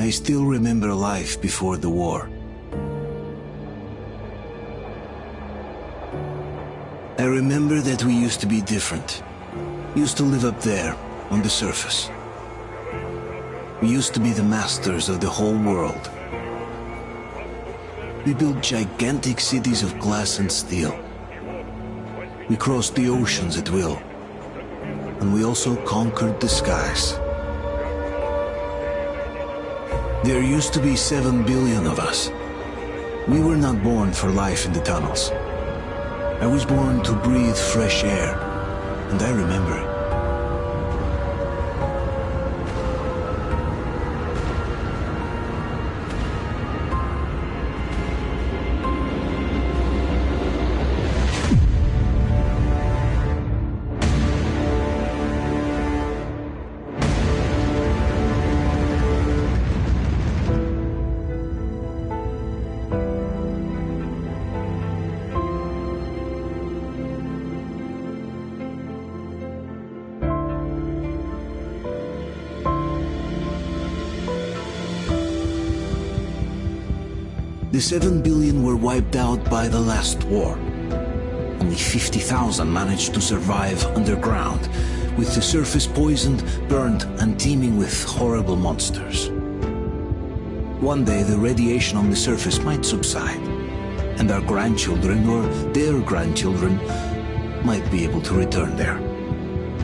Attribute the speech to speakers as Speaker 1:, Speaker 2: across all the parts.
Speaker 1: I still remember life before the war. I remember that we used to be different. Used to live up there, on the surface. We used to be the masters of the whole world. We built gigantic cities of glass and steel. We crossed the oceans at will. And we also conquered the skies. There used to be 7 billion of us. We were not born for life in the tunnels. I was born to breathe fresh air, and I remember it. The 7 billion were wiped out by the last war. Only 50,000 managed to survive underground, with the surface poisoned, burned, and teeming with horrible monsters. One day the radiation on the surface might subside, and our grandchildren or their grandchildren might be able to return there.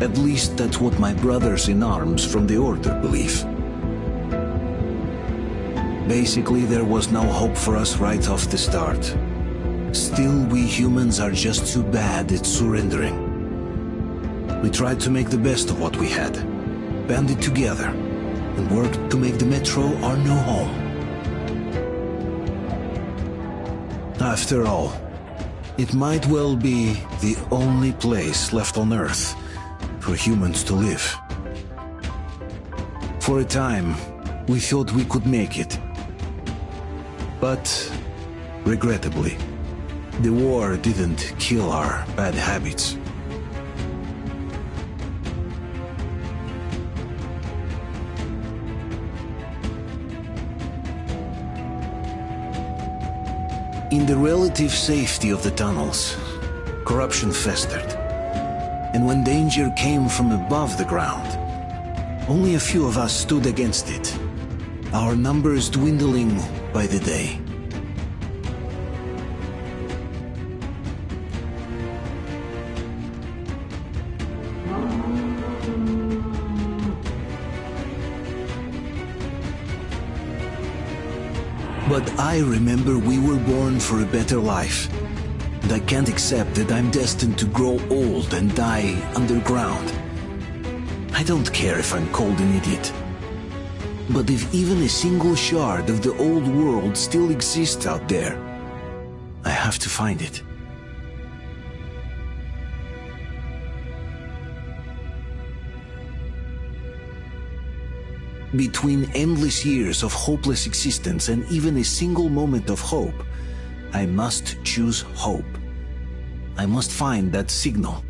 Speaker 1: At least that's what my brothers in arms from the Order believe. Basically, there was no hope for us right off the start. Still, we humans are just too bad at surrendering. We tried to make the best of what we had, banded together, and worked to make the Metro our new home. After all, it might well be the only place left on Earth for humans to live. For a time, we thought we could make it. But, regrettably, the war didn't kill our bad habits. In the relative safety of the tunnels, corruption festered. And when danger came from above the ground, only a few of us stood against it, our numbers dwindling by the day. But I remember we were born for a better life, and I can't accept that I'm destined to grow old and die underground. I don't care if I'm called an idiot. But if even a single shard of the old world still exists out there, I have to find it. Between endless years of hopeless existence and even a single moment of hope, I must choose hope. I must find that signal.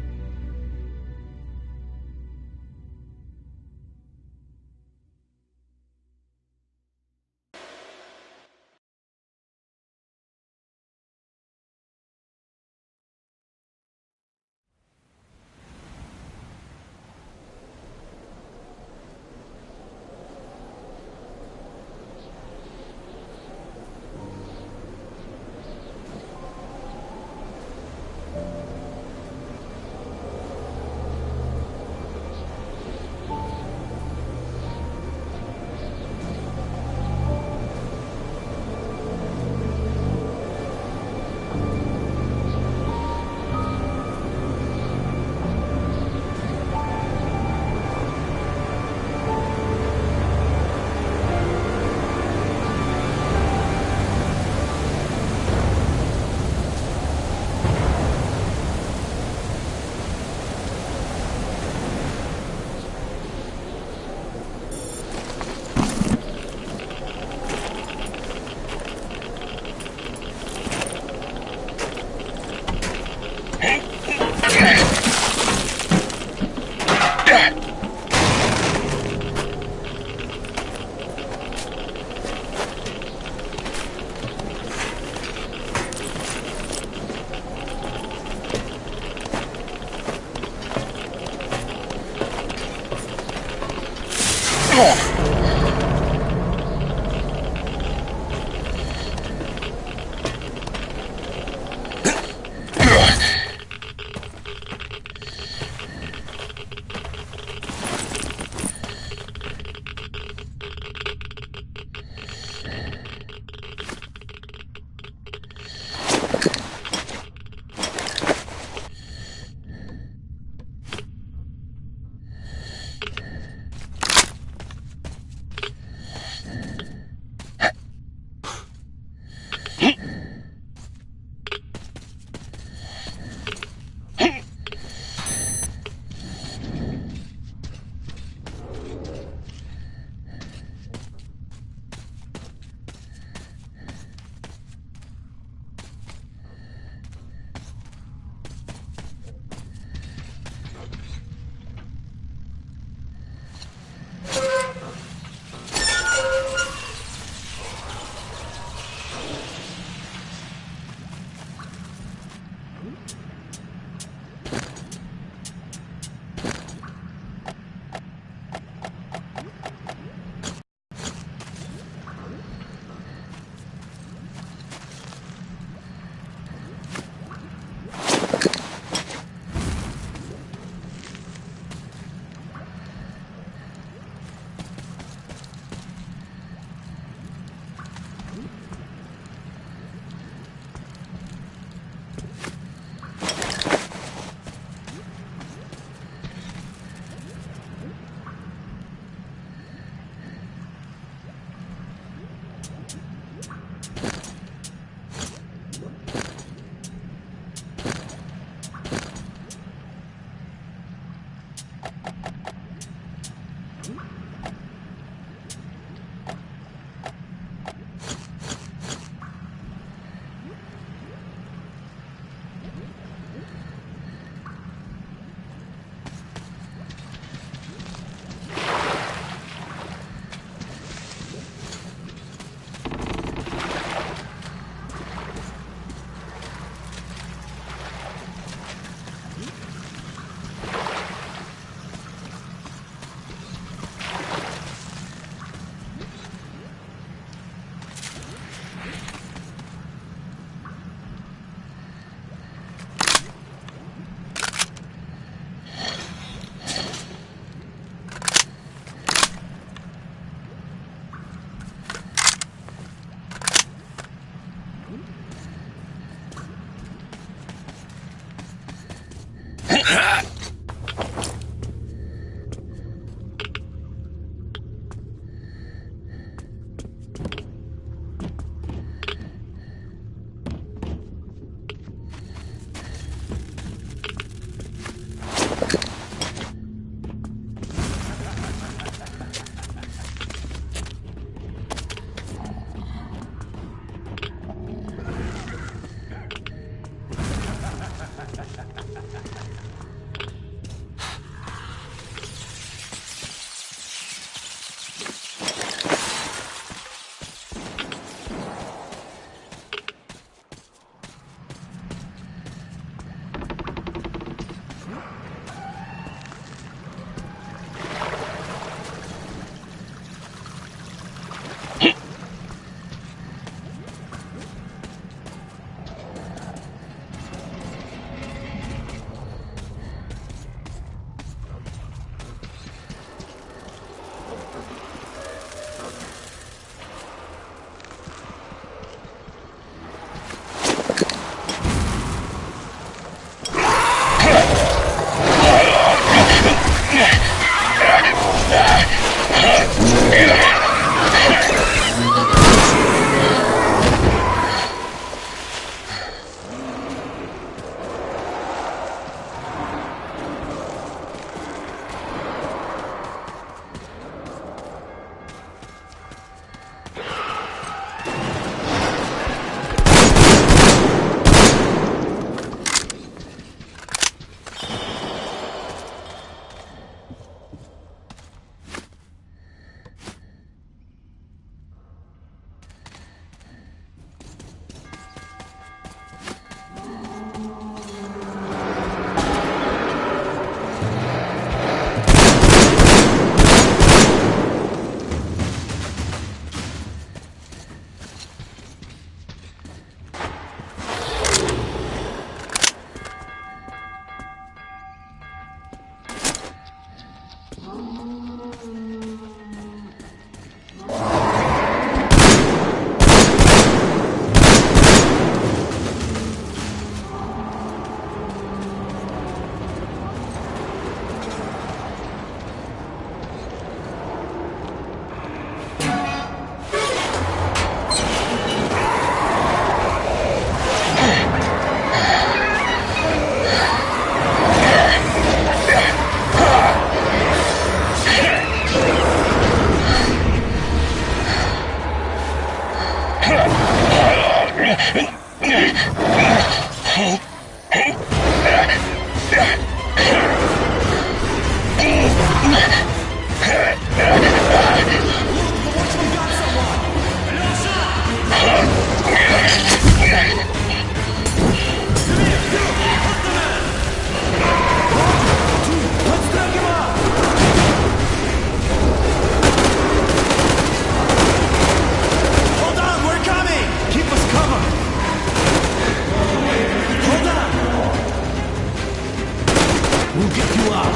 Speaker 1: We'll get you out!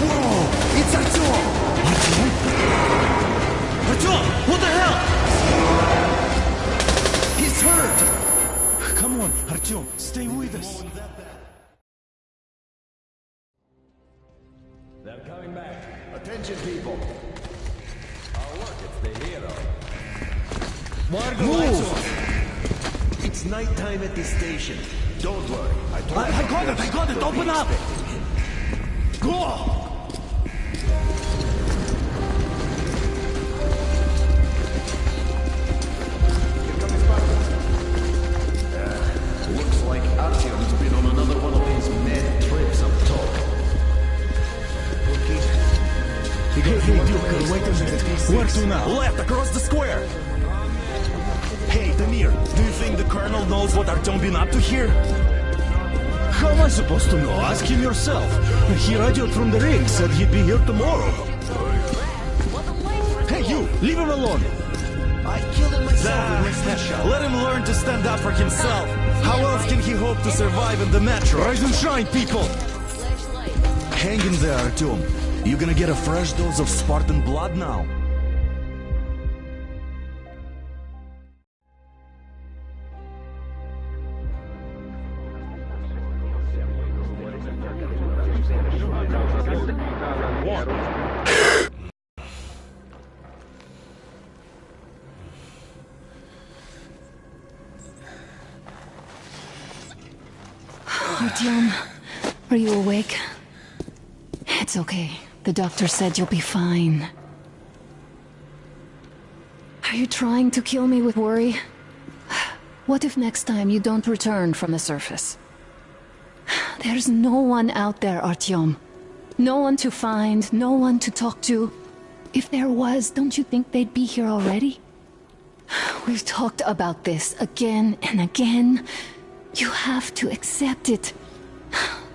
Speaker 2: Whoa! It's Artyom!
Speaker 1: Artyom! What the hell?
Speaker 2: He's hurt!
Speaker 1: Come on, Artyom, stay with us.
Speaker 3: They're coming back. Attention, people. Our work, it's the hero.
Speaker 1: Move!
Speaker 2: It's nighttime at the station.
Speaker 3: Don't worry.
Speaker 1: I got it! Open up! Go!
Speaker 3: Looks like Artyom's been on another one of his mad trips up top.
Speaker 1: Hey, Duke, wait a minute. Where to now?
Speaker 4: Left, across the square! Hey, Damir, do you think the Colonel knows what Artyom been up to here?
Speaker 1: How am I supposed to know? Ask him yourself. He radioed from the ring, said he'd be here tomorrow. Hey, you! Leave him alone!
Speaker 2: I killed him myself with my shot.
Speaker 4: Let him learn to stand up for himself. How else can he hope to survive in the metro?
Speaker 1: Rise and shine, people!
Speaker 4: Hang in there, Artyom. You gonna get a fresh dose of Spartan blood now?
Speaker 5: Artyom, are you awake? It's okay. The doctor said you'll be fine. Are you trying to kill me with worry? What if next time you don't return from the surface? There's no one out there, Artyom. No one to find, no one to talk to. If there was, don't you think they'd be here already? We've talked about this again and again. You have to accept it.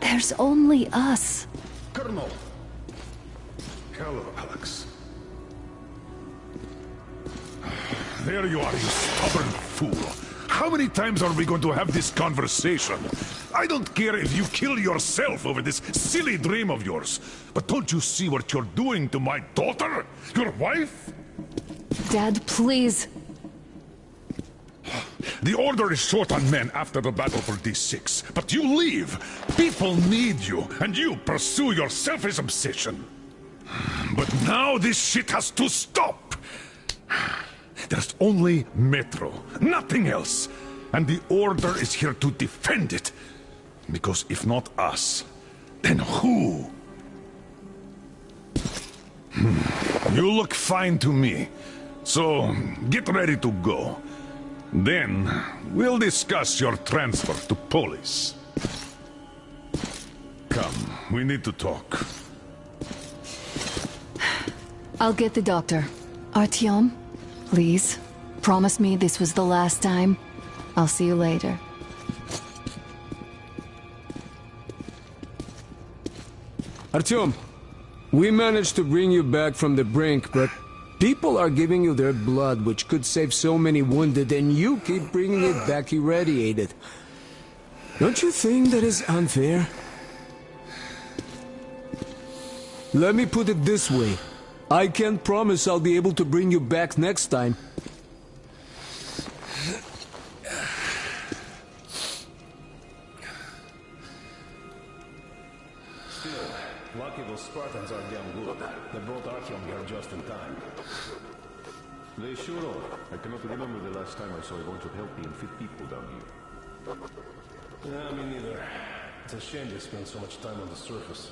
Speaker 5: There's only us.
Speaker 6: Colonel! Hello, Alex. There you are, you stubborn fool. How many times are we going to have this conversation? I don't care if you kill yourself over this silly dream of yours, but don't you see what you're doing to my daughter? Your wife?
Speaker 5: Dad, please.
Speaker 6: The Order is short on men after the battle for D6, but you leave. People need you, and you pursue your selfish obsession. But now this shit has to stop. There's only Metro, nothing else. And the Order is here to defend it. Because if not us, then who? You look fine to me. So, get ready to go. Then, we'll discuss your transfer to Polis. Come, we need to talk.
Speaker 5: I'll get the doctor. Artyom, please, promise me this was the last time. I'll see you later.
Speaker 7: Artyom, we managed to bring you back from the brink, but people are giving you their blood, which could save so many wounded, and you keep bringing it back irradiated. Don't you think that is unfair? Let me put it this way. I can't promise I'll be able to bring you back next time.
Speaker 3: Still, lucky those Spartans are damn good. They brought Artyom here just in time. They sure are. I cannot remember the last time I saw a bunch of healthy and fit people down here. Yeah, me neither. It's a shame they spend so much time on the surface.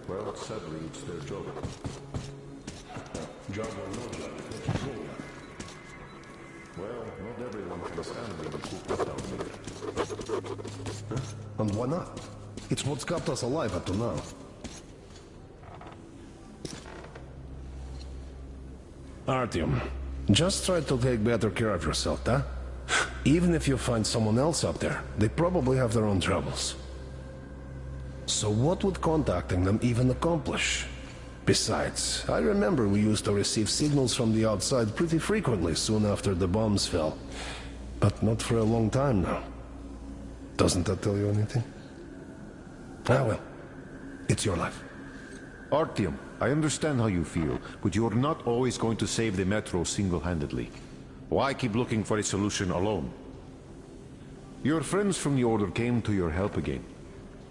Speaker 3: Well, sadly, it's their job. Job or no job, it's what you go. Well, not everyone can stand being cooped up down here.
Speaker 8: And why not? It's what's kept us alive up to now.
Speaker 6: Artyom.
Speaker 8: Just try to take better care of yourself, huh? Even if you find someone else out there, they probably have their own troubles. So what would contacting them even accomplish? Besides, I remember we used to receive signals from the outside pretty frequently soon after the bombs fell. But not for a long time now. Doesn't that tell you anything? Ah, well. It's your life.
Speaker 3: Artyom, I understand how you feel, but you're not always going to save the Metro single-handedly. Why keep looking for a solution alone? Your friends from the Order came to your help again.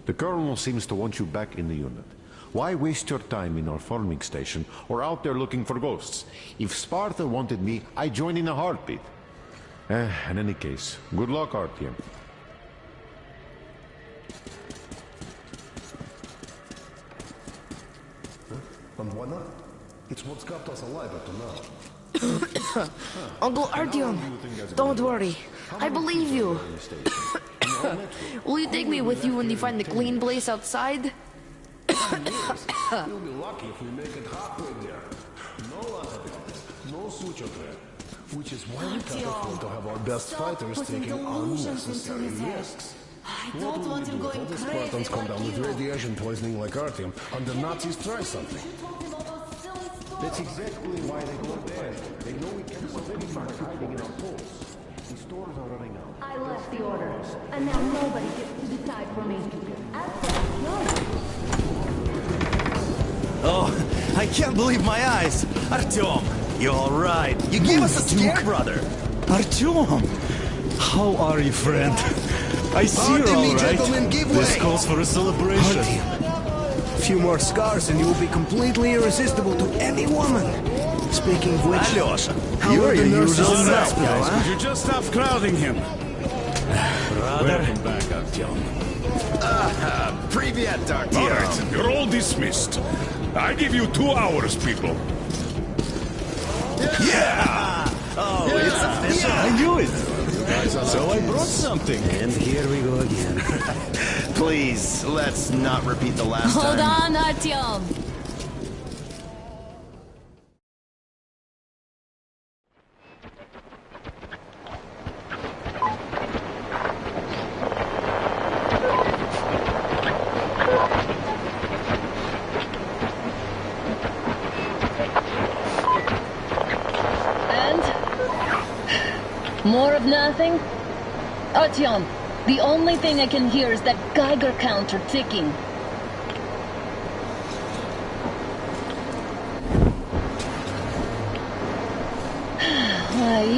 Speaker 3: The Colonel seems to want you back in the unit. Why waste your time in our farming station or out there looking for ghosts? If Sparta wanted me, I'd join in a heartbeat. In any case, good luck, Artyom.
Speaker 8: And why not? It's what's kept us alive up to now.
Speaker 9: Uncle Artyom, don't worry. I believe you. Will you take me with you when you find the clean place outside?
Speaker 8: You'll be lucky if we make it halfway there. No antibiotics, no suture thread. Which is why we can't afford to have our best fighters taking unnecessary risks.
Speaker 9: I
Speaker 8: What
Speaker 9: don't
Speaker 8: will
Speaker 9: want
Speaker 8: we
Speaker 9: him
Speaker 8: do?
Speaker 9: going
Speaker 8: All the
Speaker 9: crazy
Speaker 8: Spartans come
Speaker 9: like
Speaker 8: down with
Speaker 9: you.
Speaker 8: radiation poisoning like Artyom, and the Nazis try something.
Speaker 3: That's exactly why they go there. They know we can't solve anything by hiding in our holes. The stores are running out.
Speaker 5: I left the order, and now nobody gets to decide for me.
Speaker 4: Oh, I can't believe my eyes. Artyom, you're all right. You gave us a scare, brother. Artyom, how are you, friend? I see you're
Speaker 2: Pardon me,
Speaker 4: all right.
Speaker 2: gentlemen, give
Speaker 4: This
Speaker 2: way.
Speaker 4: calls for a celebration.
Speaker 2: A few more scars and you will be completely irresistible to any woman. Speaking of which,
Speaker 4: Alyosha,
Speaker 2: how
Speaker 4: you're
Speaker 2: are the
Speaker 4: your
Speaker 2: nurses
Speaker 4: usual
Speaker 2: in the
Speaker 4: self,
Speaker 2: hospital,
Speaker 4: guys.
Speaker 2: huh?
Speaker 4: Could you just stop crowding him? Brother. Welcome back, Artyom. Привет,
Speaker 6: All
Speaker 4: Artyom.
Speaker 6: right, you're all dismissed. I give you 2 hours, people.
Speaker 4: Yeah! Oh, it's official. I knew it. So I brought something.
Speaker 2: And here we go again.
Speaker 4: Please, let's not repeat the last
Speaker 5: Hold
Speaker 4: time.
Speaker 5: on, Artyom. More of nothing? Artyom, the only thing I can hear is that Geiger counter ticking.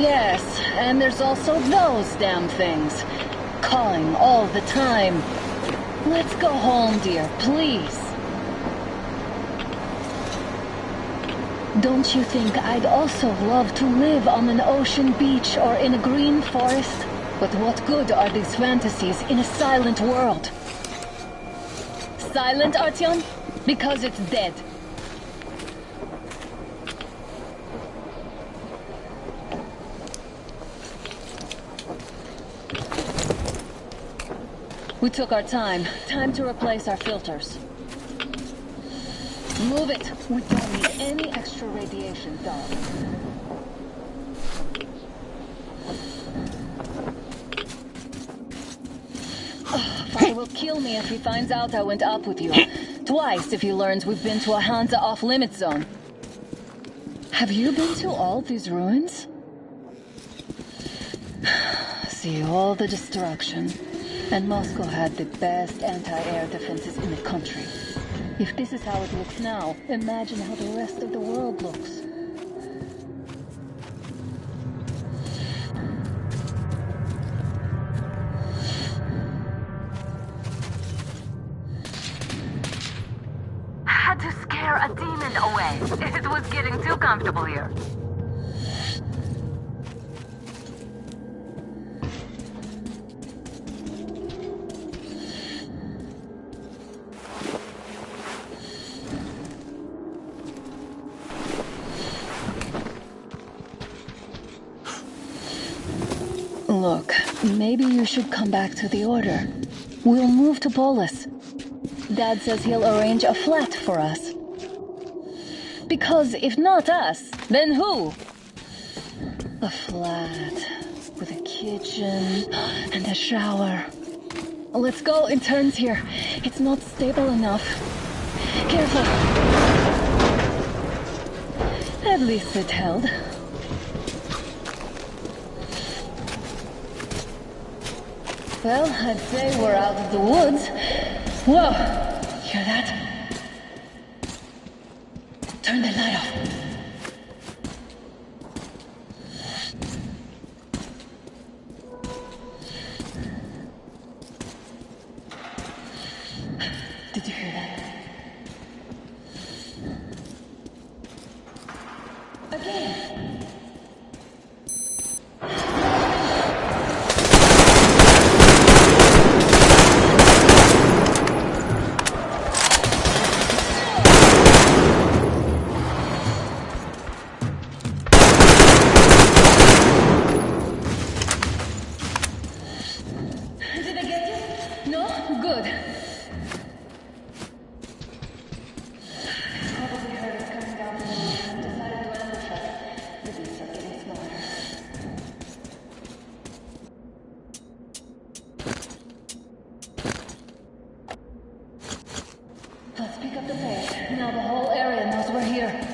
Speaker 5: Yes, and there's also those damn things. Calling all the time. Let's go home, dear, please. Don't you think I'd also love to live on an ocean beach or in a green forest? But what good are these fantasies in a silent world? Silent, Artyom? Because it's dead. We took our time. Time to replace our filters. Move it. We don't need any extra radiation, dog. Father will kill me if he finds out I went up with you. Twice if he learns we've been to a Hansa off-limit zone. Have you been to all these ruins? See all the destruction. And Moscow had the best anti-air defenses in the country. If this is how it looks now, imagine how the rest of the world looks.
Speaker 10: Had to scare a demon away. It was getting too comfortable here.
Speaker 5: Look, maybe you should come back to the Order. We'll move to Polis. Dad says he'll arrange a flat for us. Because if not us, then who? A flat with a kitchen and a shower. Let's go, interns here. It's not stable enough. Careful. At least it held. Well, I'd say we're out of the woods. Whoa! Hear that? Turn the light off. Did you hear that? Again! Did I get you? No? Good. Probably heard us coming down the road and decided to ambush us. The beasts are getting smaller. Let's pick up the pace. Now the whole area knows we're here.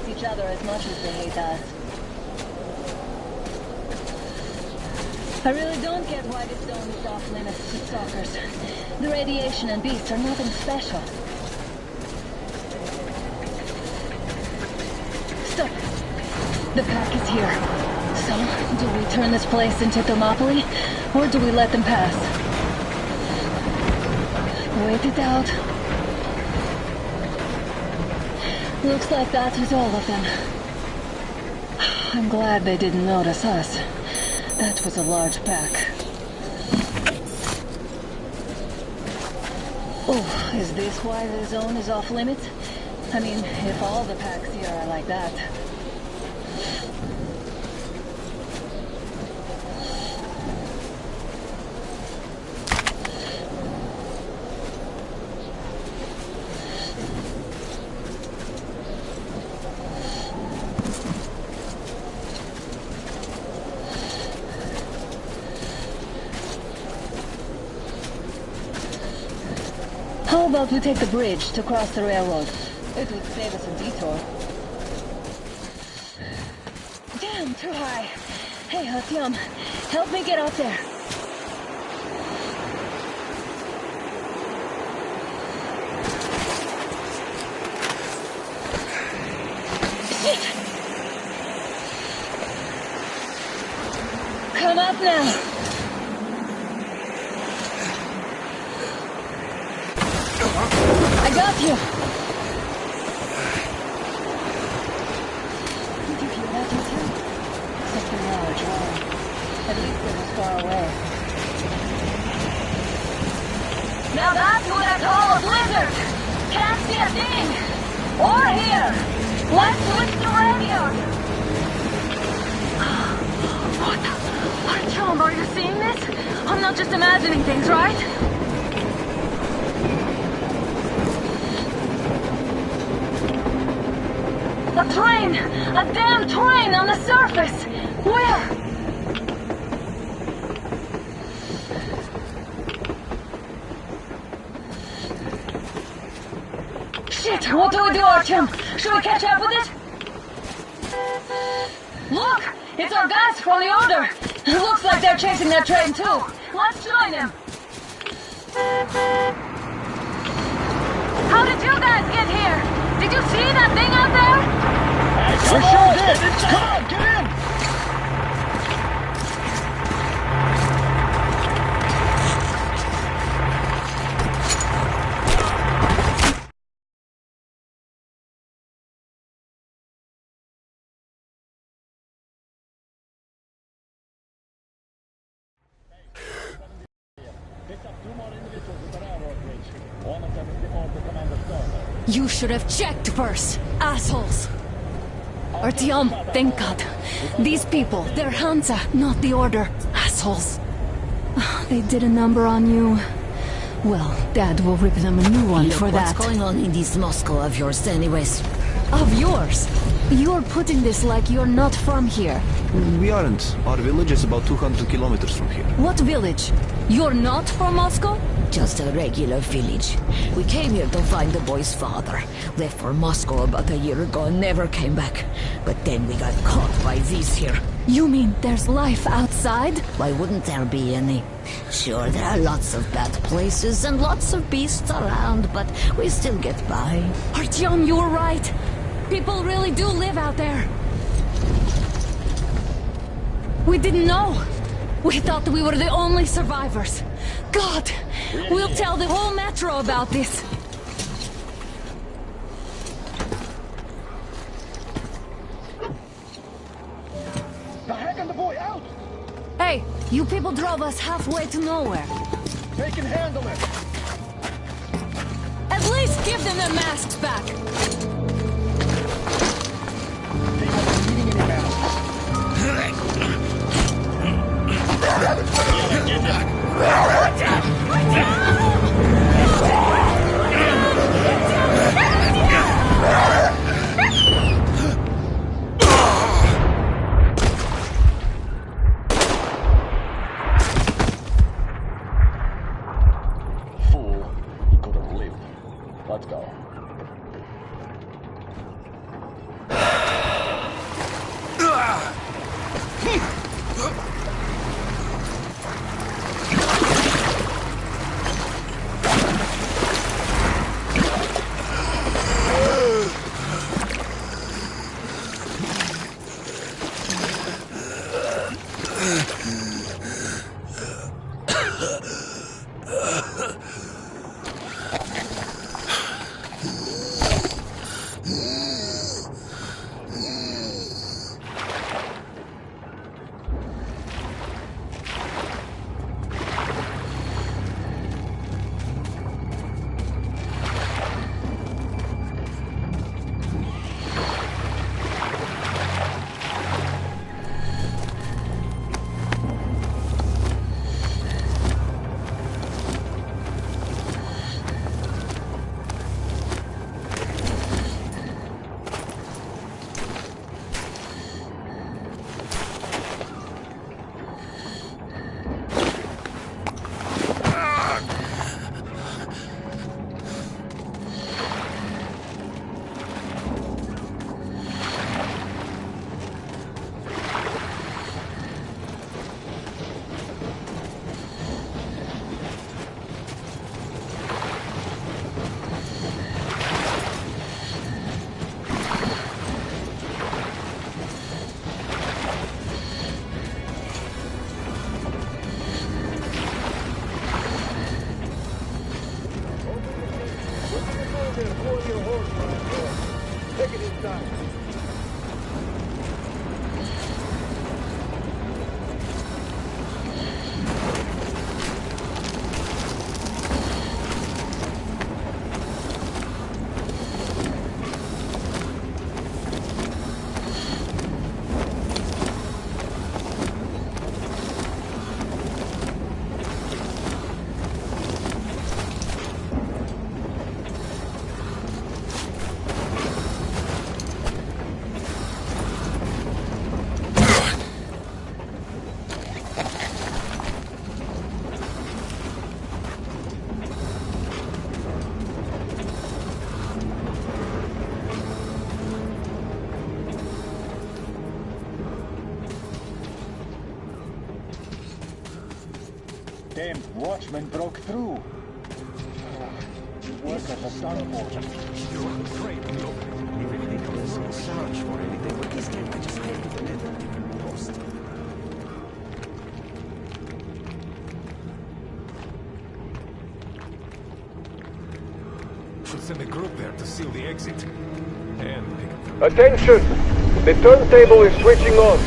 Speaker 5: Each other as much as they hate us. I really don't get why this zone is off limits to stalkers. The radiation and beasts are nothing special. Stop! The pack is here. So, do we turn this place into Thermopylae, or do we let them pass? Wait it out. Looks like that was all of them. I'm glad they didn't notice us. That was a large pack. Oh, is this why the zone is off limits? I mean, if all the packs here are like that. How about we take the bridge to cross the railroad? It would save us a detour. Damn, too high. Hey, Artyom, help me get out there. Shit! Come up now. I got you! Did you hear that, Artyom? Something large, roaring. At least it was far away. Now that's what I call a blizzard! Can't see a thing! Or hear! Let's switch to radio! What the? Artyom, are you seeing this? I'm not just imagining things, right? A train! A damn train on the surface! Where? Shit! What do we do, Artyom? Should we catch up with it? Look! It's our guys from the Order! Looks like they're chasing that train too! Let's join them! How did you guys get here? Did you see that thing out there?
Speaker 4: We sure did! Come on, get in!
Speaker 5: You should have checked first, assholes! Artyom, thank God. These people, they're Hansa, not the Order. Assholes. They did a number on you. Well, Dad will rip them a new one for that.
Speaker 11: What's going on in this Moscow of yours anyways?
Speaker 5: Of yours? You're putting this like you're not from here.
Speaker 2: We aren't. Our village is about 200 kilometers from here.
Speaker 5: What village? You're not from Moscow?
Speaker 11: Just a regular village. We came here to find the boy's father. Left for Moscow about a year ago and never came back. But then we got caught by these here.
Speaker 5: You mean there's life outside?
Speaker 11: Why wouldn't there be any? Sure, there are lots of bad places and lots of beasts around, but we still get by.
Speaker 5: Artyom, you were right. People really do live out there. We didn't know. We thought we were the only survivors. God, we'll tell the whole metro about this.
Speaker 12: The heck and the boy out!
Speaker 5: Hey, you people drove us halfway to nowhere.
Speaker 12: They can handle it.
Speaker 5: At least give them their masks back.
Speaker 12: They weren't needing any masks.
Speaker 3: Fool. He could have lived. Let's go.
Speaker 12: Damn watchman broke through. Workers are done for.
Speaker 2: You're afraid. Look, even if they don't search for anything, but this game I just head to the nether different post. Should send a group there to seal the exit. And pick up the...
Speaker 13: Attention! The turntable is switching on.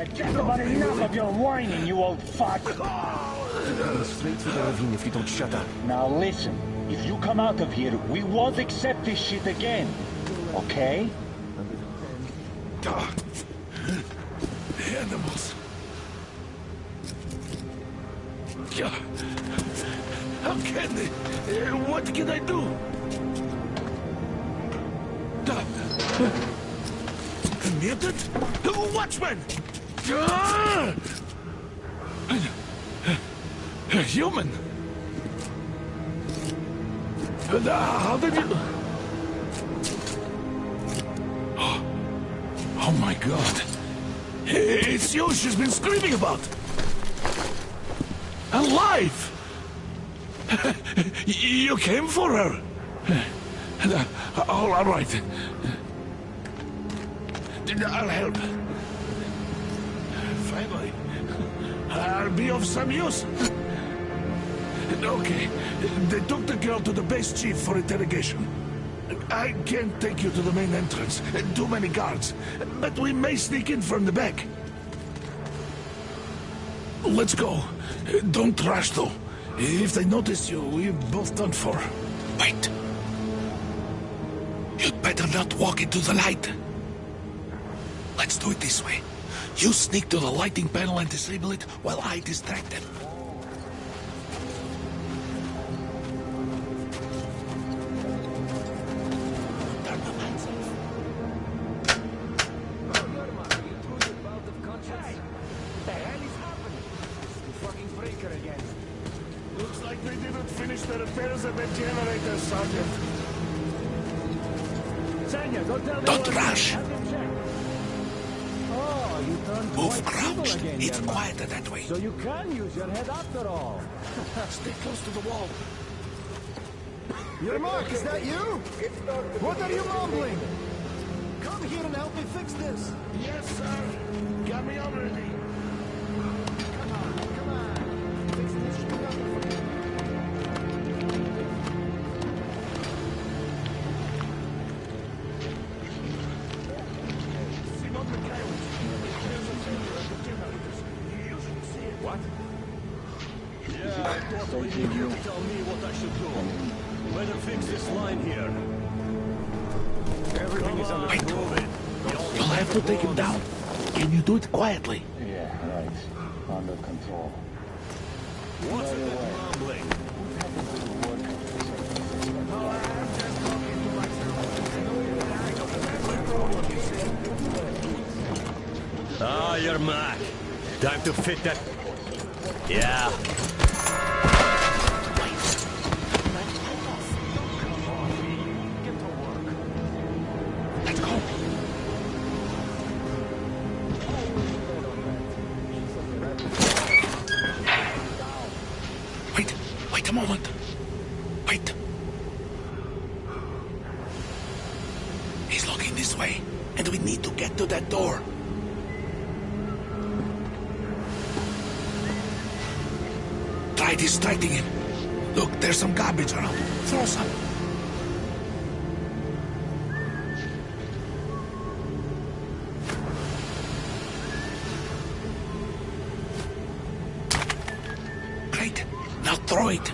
Speaker 12: I've just about enough of your whining, you old fuck!
Speaker 2: Straight to the ravine if you don't shut up.
Speaker 12: Now listen, if you come out of here, we won't accept this shit again. Okay?
Speaker 6: Animals. How can they? What can I do? Mutant? Watchman! Human? How did you... Oh my God. It's you she's been screaming about. Alive! You came for her. All right. I'll help. Finally. I'll be of some use. Okay. They took the girl to the base chief for interrogation. I can't take you to the main entrance. Too many guards. But we may sneak in from the back. Let's go. Don't rush, though. If they notice you, we're both done for. Wait. You'd better not walk into the light. Let's do it this way. You sneak to the lighting panel and disable it while I distract them. Looks like they didn't finish the repairs of the generator, Sergeant. Don't rush. Move crouched. It's quieter that way.
Speaker 12: So you can use your head after all.
Speaker 6: Stay close to the wall.
Speaker 2: Yermak, is that you? What are you mumbling? Come here and help me fix this.
Speaker 6: Yes, sir. Got me already.
Speaker 2: Come on. Fix this shit up.
Speaker 6: What?
Speaker 14: Yeah, I totally think you tell me what I should do. Better fix this line here.
Speaker 12: Everything is under control.
Speaker 6: You'll have to take him down. Can you do it quietly?
Speaker 12: Yeah, right. Under control.
Speaker 14: What's with that mumbling? Ah, you're Mac. Time to fit that. Yeah.
Speaker 6: Let's go. Wait a moment. Wait. He's looking this way, and we need to get to that door. Try distracting him. Look, there's some garbage around. Throw some. Great. Now throw it.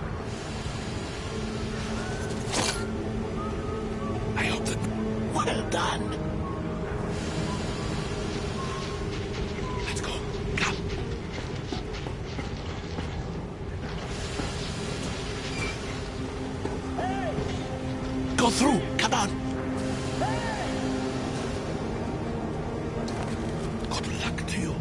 Speaker 6: I hope that... Well done. Let's go. Come. Go through. Come on. Good luck to you.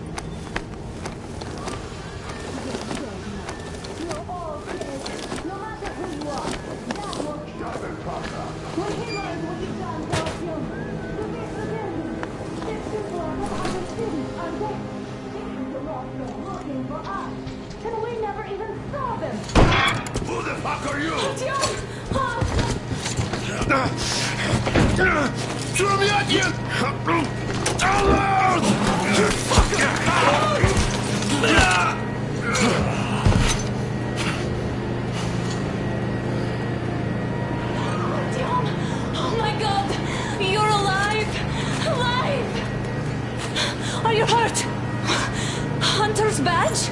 Speaker 15: And we never even saw them.
Speaker 6: Who the fuck are you? Throw me at you! Alert!
Speaker 5: Oh my God! You're alive! Alive! Are you hurt?
Speaker 15: this badge?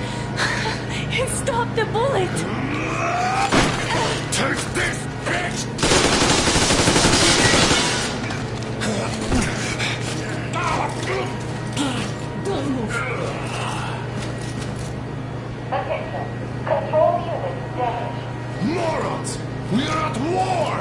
Speaker 15: It stopped the bullet!
Speaker 6: Take this, bitch!
Speaker 15: Don't move.
Speaker 10: Attention. Control unit damaged.
Speaker 8: Morons! We are at war!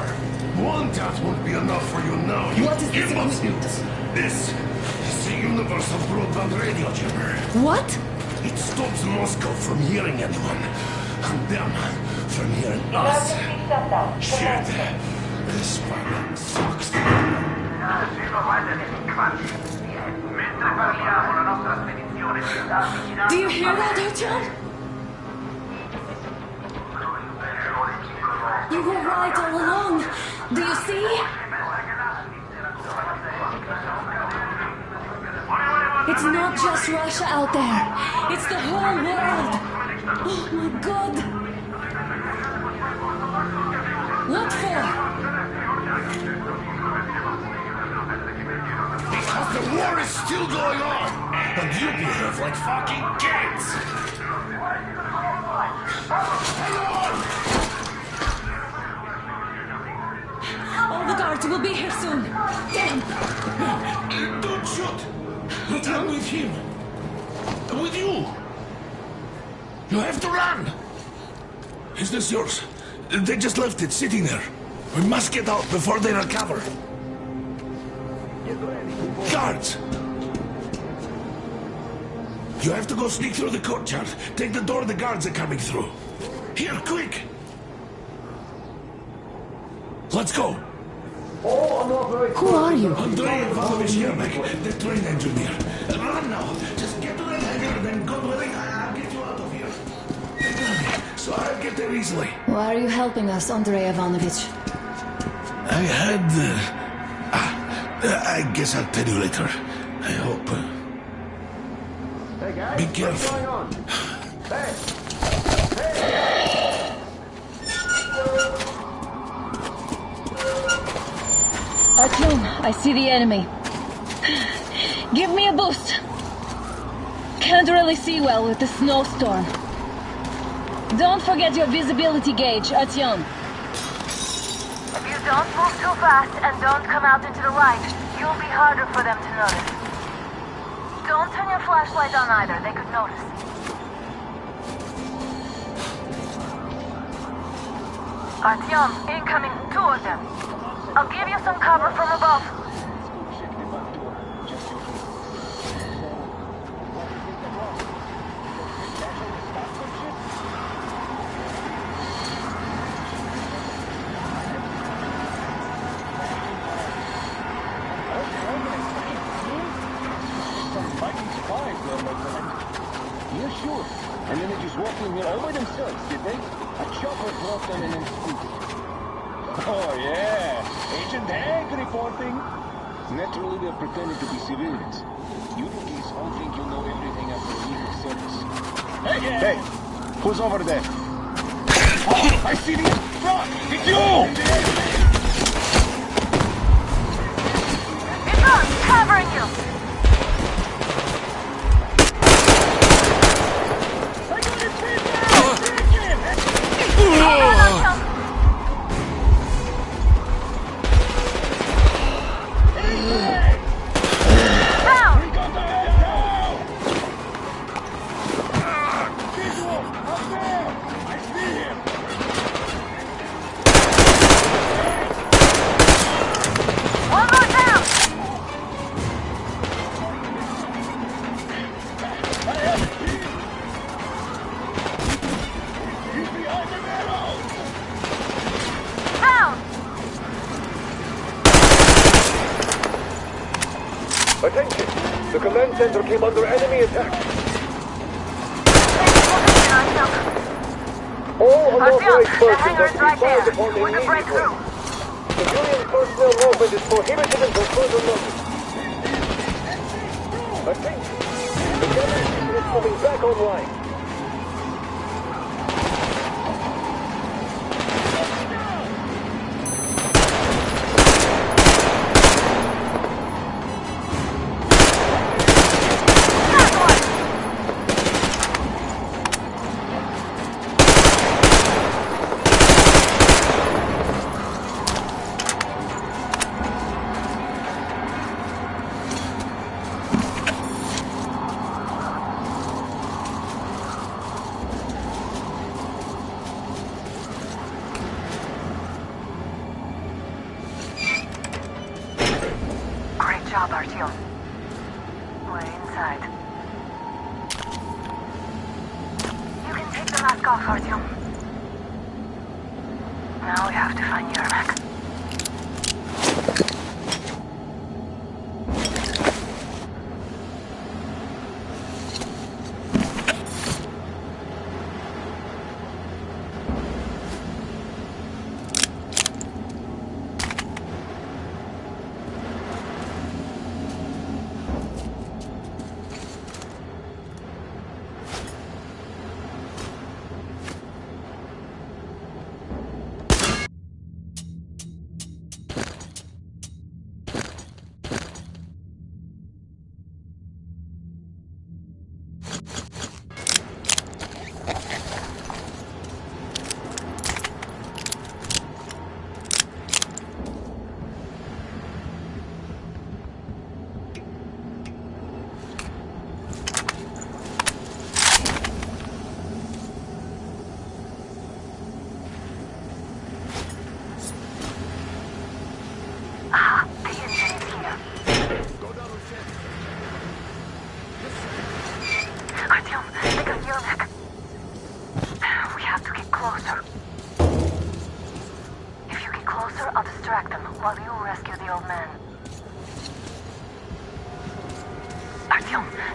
Speaker 8: One death won't be enough for you now, you
Speaker 5: What is this
Speaker 8: imbeciles! This is the universal broadband radio jammer.
Speaker 5: What?
Speaker 8: It stops Moscow from hearing anyone, and them from hearing us.
Speaker 10: Emergency shutdown.
Speaker 8: Shit! This one sucks.
Speaker 15: Do you hear that, Artyom? You were right all along. Do you see? It's not just Russia out there. It's the whole world. Oh my God. What for?
Speaker 8: Because the war is still going on, and you behave like fucking kids!
Speaker 15: All the guards will be here soon. Damn.
Speaker 8: Don't shoot! I'm with him. With you. You have to run. Is this yours? They just left it sitting there. We must get out before they recover. Guards! You have to go sneak through the courtyard. Take the door the guards are coming through. Here, quick! Let's go!
Speaker 5: Who are you?
Speaker 8: Andrei Ivanovich Yermak, the train engineer. Run now! Just get to the hangar, then God willing, I'll get you out of here. So I'll get there easily.
Speaker 5: Why are you helping us, Andrei Ivanovich?
Speaker 8: I had... I guess I'll tell you later. I hope.
Speaker 13: Hey guys,
Speaker 8: Be careful.
Speaker 13: what's going on? Hey!
Speaker 15: Artyom, I see the enemy. Give me a boost. Can't really see well with the snowstorm. Don't forget your visibility gauge, Artyom.
Speaker 10: If you don't move too fast and don't come out into the light, you'll be harder for them to notice. Don't turn your flashlight on either, they could notice. Artyom, incoming, 2 of them. I'll give you some cover from above.
Speaker 12: Yeah, sure. And then they just walked in here all by themselves, did they? A chopper dropped them and then scooted. Oh, yeah. Agent Hank reporting. Naturally, they're pretending to be civilians. You rookies all think you know everything after a week of service. Hey! Who's over there? Oh, I see the front! It's you!
Speaker 10: It's us, covering you!
Speaker 13: Attention! The command center came under enemy attack. All unauthorized persons are to be fired upon immediately. Civilian personnel movement is prohibited until further notice. Attention! The command center is coming back online.
Speaker 10: job, Artyom. We're inside. You can take the mask off, Artyom. Now we have to find Yermak.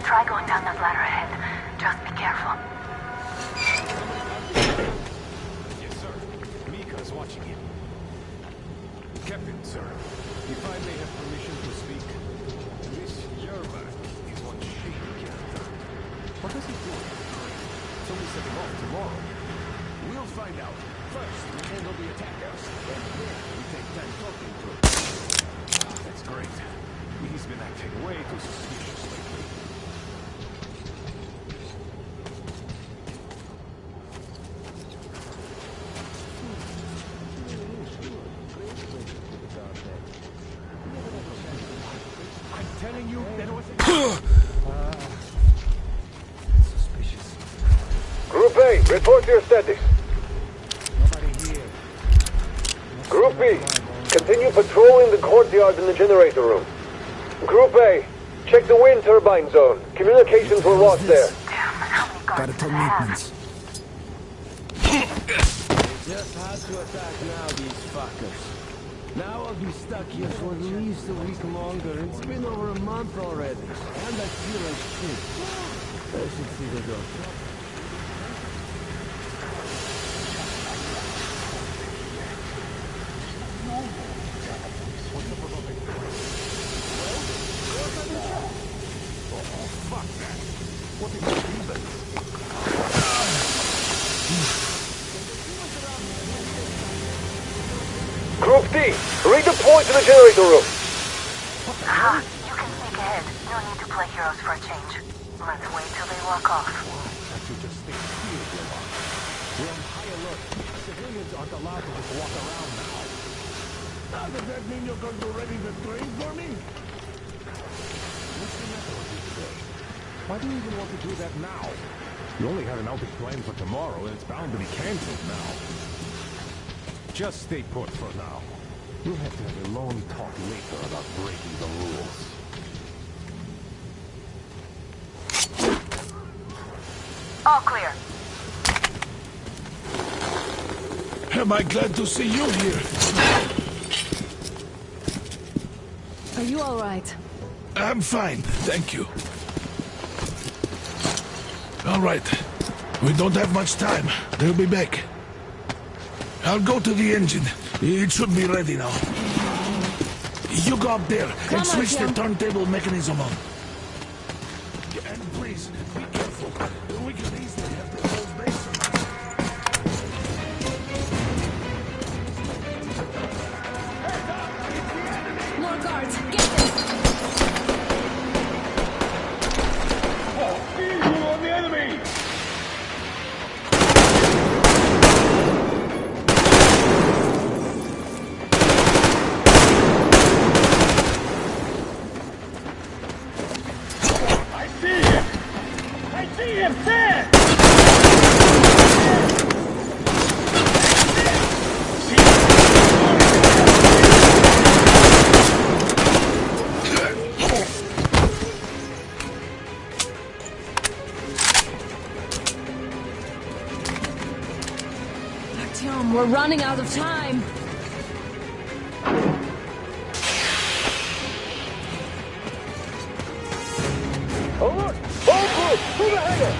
Speaker 10: Try going down that ladder ahead. Just be careful.
Speaker 3: Yes, sir. Mika's watching you. Captain, sir. If I may have permission to speak, this Yermak is one shady character. What does he do? So we set him off tomorrow. We'll find out. First, we handle the attackers, and then we take time talking to him. That's great. He's been acting way too suspicious lately. I'm telling you, there was suspicious.
Speaker 13: Group A, report your status.
Speaker 3: Nobody here.
Speaker 13: Group B, continue patrolling the courtyard and the generator room. Group A, check the wind turbine zone. Communications were lost there.
Speaker 2: Gotta tell maintenance.
Speaker 16: They just had to attack now, these fuckers. Now I'll be stuck here for at least a week longer. It's been over a month already. And I feel like shit. I should see the doctor.
Speaker 3: Fuck that. What is that even?
Speaker 13: Group D, redeploy to the generator room.
Speaker 10: Aha, you can sneak ahead. No need to play heroes for a change. Let's wait till they walk off.
Speaker 3: I should just stay here, Yermak. We're on high alert. Civilians aren't allowed to just walk around now. Now, does that mean you're going to ready the train for me? What's the matter with you today? Why do you even want to do that now? You only had an outing planned for tomorrow, and it's bound to be cancelled now. Just stay put for now. We'll have to have a long talk later about breaking the rules.
Speaker 10: All clear.
Speaker 6: Am I glad to see you here?
Speaker 5: Are you all right?
Speaker 6: I'm fine, thank you. All right. We don't have much time. They'll be back. I'll go to the engine. It should be ready now. You go up there and switch the turntable mechanism on. And please, be careful. We can easily have the whole base.
Speaker 15: More guards, get them!
Speaker 12: Visual on the enemy! I see him there!
Speaker 15: Artyom, we're running out of time.
Speaker 13: Alert! All crew, to the hangar!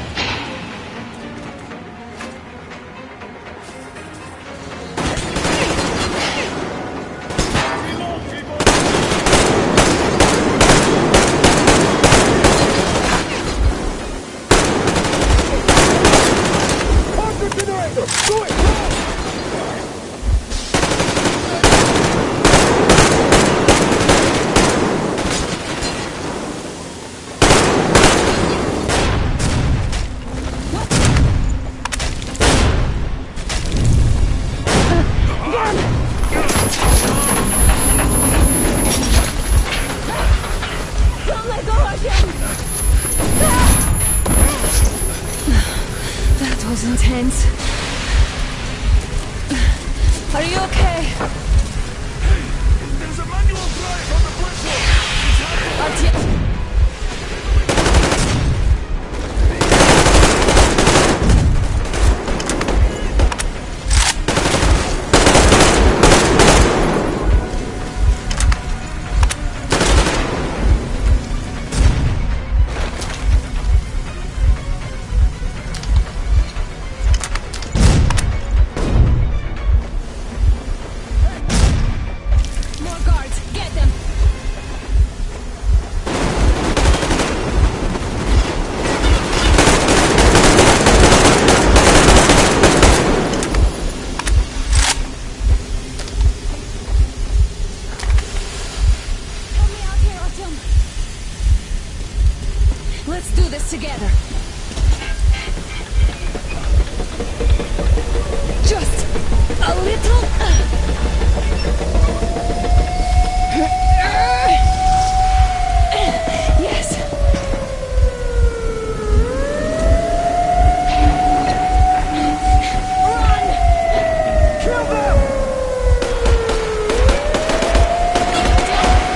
Speaker 15: That was intense. Are you okay?
Speaker 14: There's a manual drive on the platform!
Speaker 15: Artyom! Let's do this together. Just a little. Yes. Run! Kill them!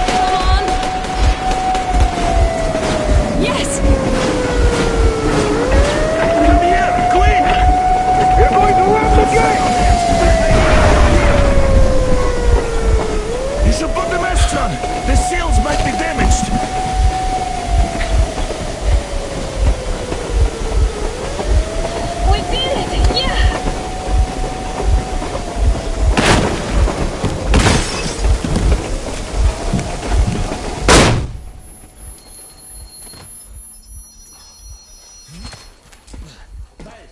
Speaker 15: Come on! Yes!
Speaker 14: Come here! Clean!
Speaker 13: You're going to run the gate!
Speaker 14: He's above the Mestron! The seals might be damaged!
Speaker 15: We did it! Yeah!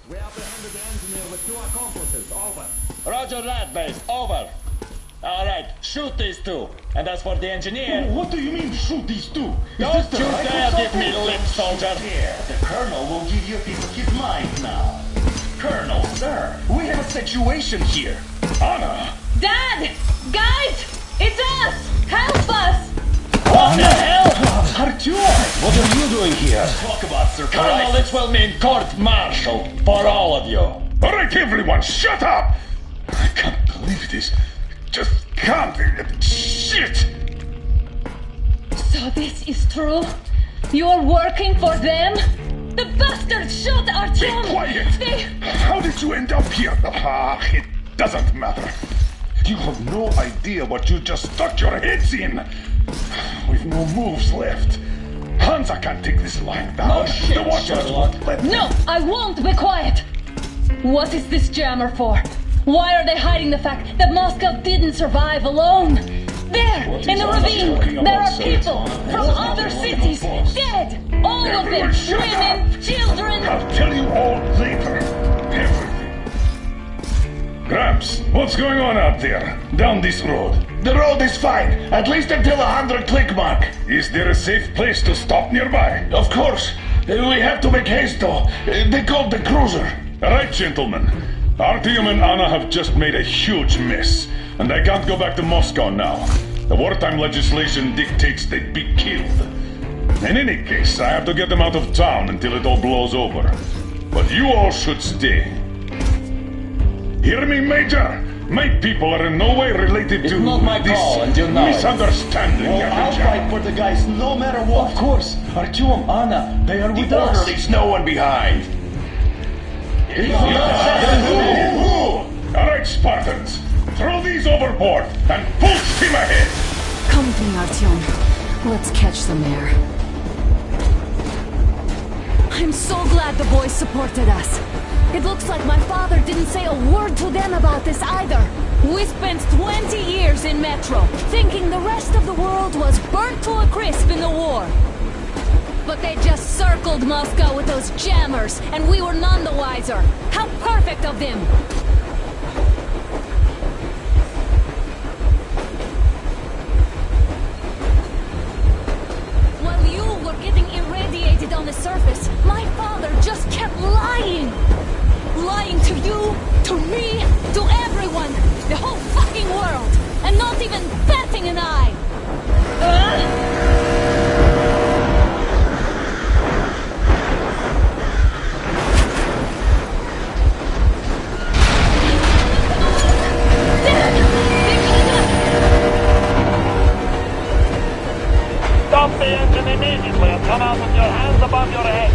Speaker 12: We apprehended the engineer with 2 accomplices. Over. Roger that, base. Over. All right, shoot these 2. And as for the engineer...
Speaker 14: What do you mean, shoot these 2?
Speaker 12: Don't you dare give me lip, soldier!
Speaker 14: Here, the Colonel will give you a piece of his mind now. Colonel, sir, we have a situation here. Anna!
Speaker 15: Dad! Guys! It's us! Help us!
Speaker 12: What the hell?
Speaker 14: Artyom, what are you doing here?
Speaker 12: Talk about surprise.
Speaker 14: Colonel,
Speaker 12: Colonel, it will mean court-martial for all of you.
Speaker 6: All right, everyone, shut up! I can't believe this. Just can't. Shit!
Speaker 15: So this is true? You're working for them? The bastards shot Artyom!
Speaker 6: Be quiet!
Speaker 15: They...
Speaker 6: How did you end up here? It doesn't matter. You have no idea what you just stuck your heads in. We've no moves left. Hansa can't take this lying down.
Speaker 12: No shit,
Speaker 6: the Watchers
Speaker 12: Sherlock.
Speaker 6: won't let
Speaker 15: No, I won't be quiet! What is this jammer for? Why are they hiding the fact that Moscow didn't survive alone? There,
Speaker 6: What
Speaker 15: in
Speaker 6: is
Speaker 15: the
Speaker 6: Anna
Speaker 15: ravine,
Speaker 6: talking
Speaker 15: there
Speaker 6: about,
Speaker 15: are
Speaker 6: Serge?
Speaker 15: people from other cities, dead! All of them!
Speaker 6: Everyone shut
Speaker 15: Women, children!
Speaker 6: I'll tell you all later. Everything. Gramps, what's going on out there? Down this road?
Speaker 14: The road is fine, at least until 100 click mark.
Speaker 6: Is there a safe place to stop nearby?
Speaker 14: Of course. We have to make haste though. They called the cruiser.
Speaker 6: All right, gentlemen. Artyom and Anna have just made a huge mess, and they can't go back to Moscow now. The wartime legislation dictates they'd be killed. In any case, I have to get them out of town until it all blows over. But you all should stay. Hear me, Major? My people are in no way related to
Speaker 12: not my
Speaker 6: this
Speaker 12: call, and you know it.
Speaker 6: misunderstanding.
Speaker 12: I'll fight for the guys no matter what. Of course. Artyom, Anna, they are with us.
Speaker 14: Leaves no one behind.
Speaker 6: All right,
Speaker 14: right, Spartans. Throw these overboard and full steam ahead.
Speaker 5: Come with me, Artyom. Let's catch some air. I'm so glad the boys supported us. It looks like my father didn't say a word to them about this either. We spent 20 years in Metro, thinking the rest of the world was burnt to a crisp in the war. But they just circled Moscow with those jammers, and we were none the wiser. How perfect of them! While you were getting irradiated on the surface, my father just kept lying! Lying to you, to me, to everyone! The whole fucking world! And not even batting an eye!
Speaker 17: Stop the engine immediately and come out with your hands above your head.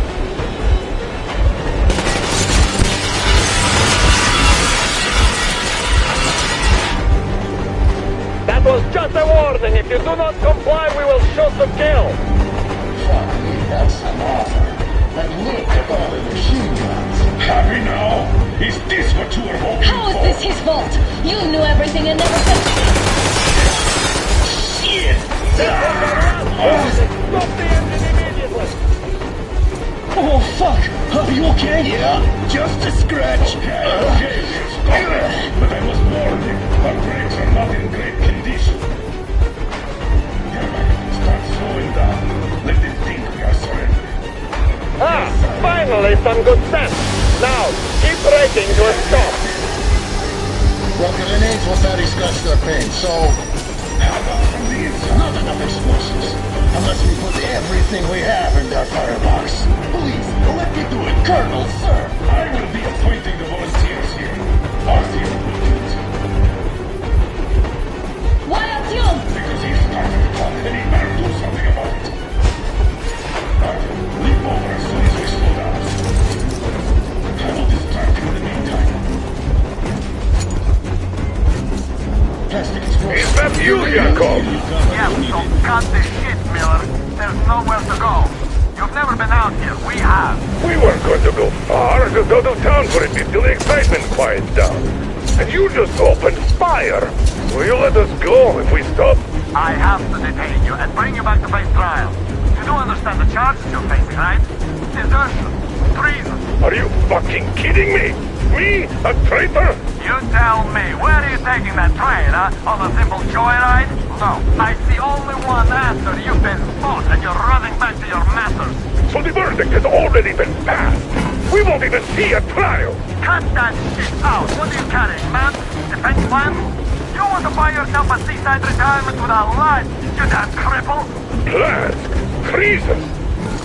Speaker 17: That was just a warning. If you do not comply, we will shoot to kill.
Speaker 14: Fuck me, that's an offer. And look at all the machine guns. Happy now? Is this what you were hoping
Speaker 15: How is this his fault? You knew everything and never said
Speaker 14: Shit!
Speaker 17: Stop the engine immediately.
Speaker 14: Oh, fuck! Are you okay? Yeah, just a scratch. Okay, stop it. But I was warning. Our brakes are not in great condition. Start slowing down. Let them think we are surrendering.
Speaker 17: Finally some good sense. Now, keep braking to a stop.
Speaker 14: Well, grenades will barely scratch their paint, so... How about from the inside? Not enough explosives. Unless we put everything we have in their firebox. Please, let me do it, Colonel, sir. I will be appointing the volunteers here. Artyom will do it.
Speaker 15: Why Artyom?
Speaker 14: Because he started the talk and he better do something about it. Artyom, leap over as soon as we slow down. I will distract him in the meantime. Plastic explosives.
Speaker 6: Is that you, Yakov?
Speaker 17: Yeah, so cut the shit, Miller. There's nowhere to go. You've never been out here. We have.
Speaker 6: We weren't going to go far, just out of town for a bit till the excitement quiets down. And you just opened fire. Will you let us go if we stop?
Speaker 17: I have to detain you and bring you back to face trial. You do understand the charges you're facing, right? Desertion. Treason.
Speaker 6: Are you fucking kidding me? Me? A traitor?
Speaker 17: You tell me, where are you taking that train, huh? On a simple joyride? No, I see only one answer. You've been fought and you're running back to your masters.
Speaker 6: So the verdict has already been passed. We won't even see a trial.
Speaker 17: Cut that shit out. What are you carrying, man? Defense plan? You want to buy yourself a seaside retirement without life, you damn cripple?
Speaker 6: Plans? Treason?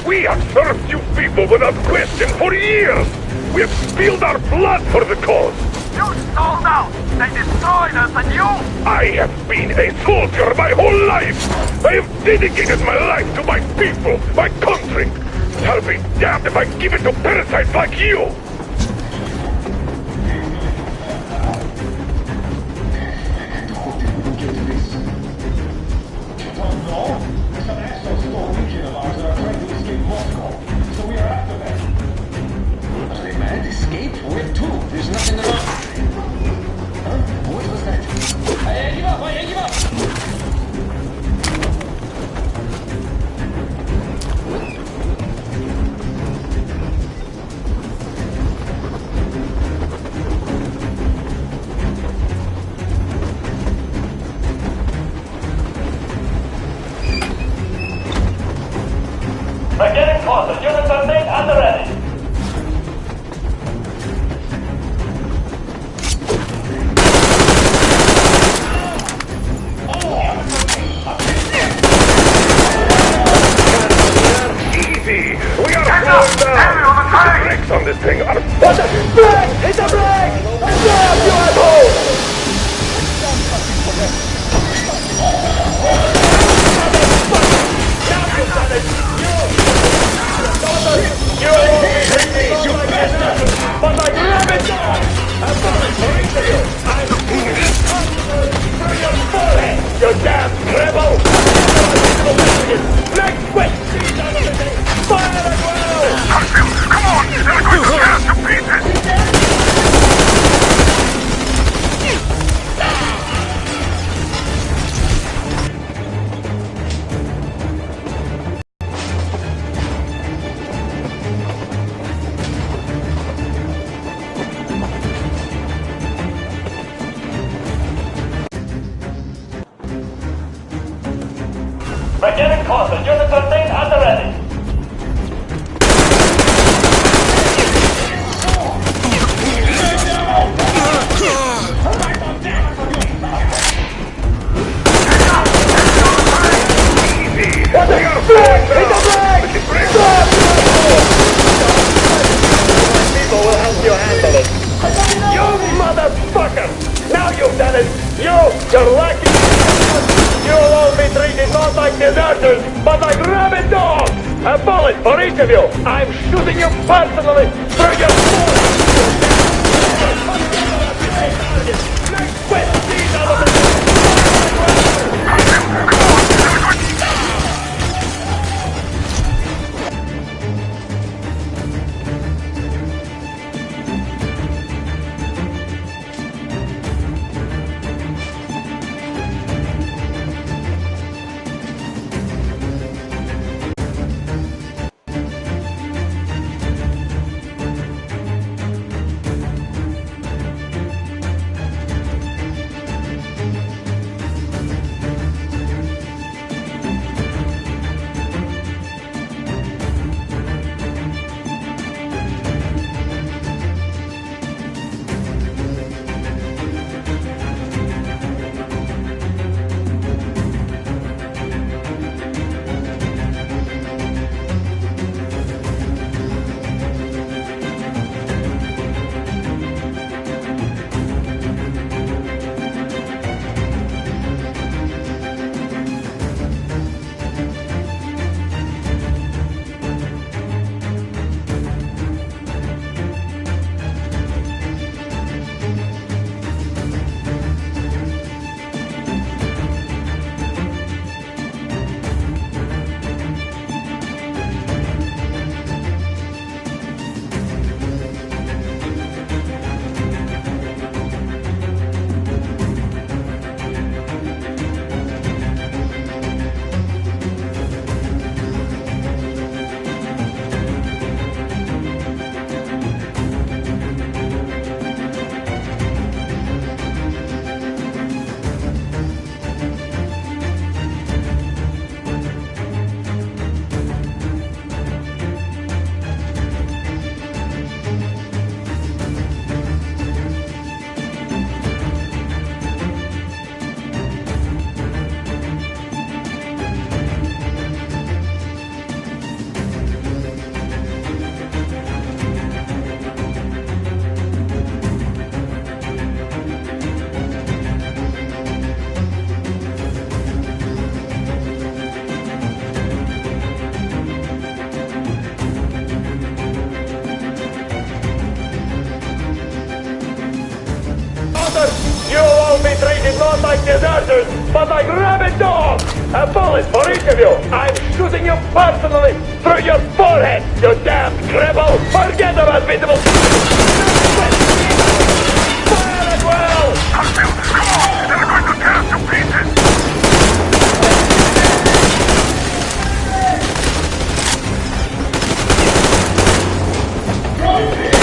Speaker 6: We have served you people without question for years. We have spilled our blood for the cause.
Speaker 17: You sold out! They destroyed us and you...
Speaker 6: I have been a soldier my whole life! I have dedicated my life to my people, my country! I'll be damned if I give it to parasites like you!
Speaker 14: There's nothing to lose. Huh? What was that? I give up! I give up!
Speaker 17: We're getting closer. Units are made and ready.
Speaker 6: On this thing are...
Speaker 17: What the... Brake! Hit the brake! Stop, you asshole! You bastard! But I grab it down! I'm going to break you! spotted. Unit 13 at the ready.
Speaker 12: What are you doing? Hit the brake! Stop! People will help you handle it. You motherfucker! Now you've done it! You're lucky! You'll all be treated not like deserters, but like rabid dogs! A bullet for each of you! I'm shooting you personally through your soul! Next quit! These are the... Not like deserters, but like rabid dogs! A bullet for each of you! I'm shooting you personally through your forehead, you damn cripple! Forget about visible... Fire as well!
Speaker 17: Come on! They're going to tear us to pieces!
Speaker 14: Don't shoot!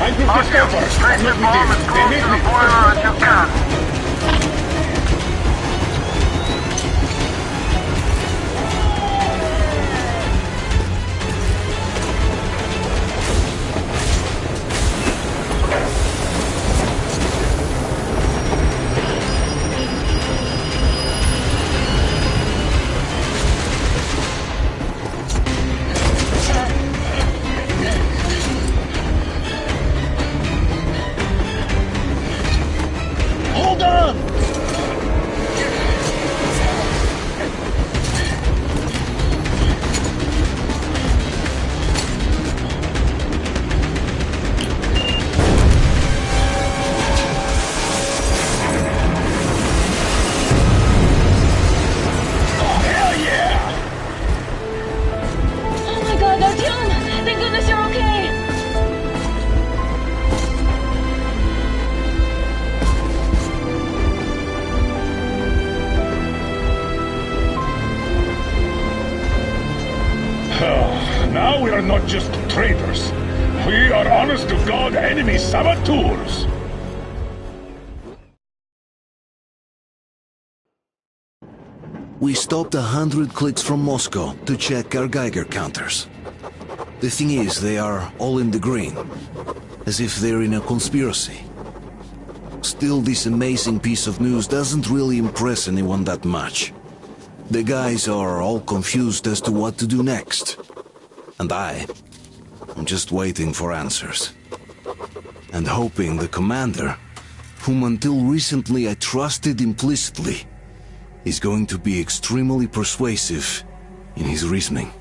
Speaker 14: I'm going to stay first. I'm not with you. They need me.
Speaker 17: As you can.
Speaker 14: Hold
Speaker 6: Now we are not just traitors. We are honest-to-God enemy saboteurs.
Speaker 1: We stopped 100 clicks from Moscow to check our Geiger counters. The thing is, they are all in the green, as if they're in a conspiracy. Still, this amazing piece of news doesn't really impress anyone that much. The guys are all confused as to what to do next. And I'm just waiting for answers. And hoping the commander, whom until recently I trusted implicitly, is going to be extremely persuasive in his reasoning.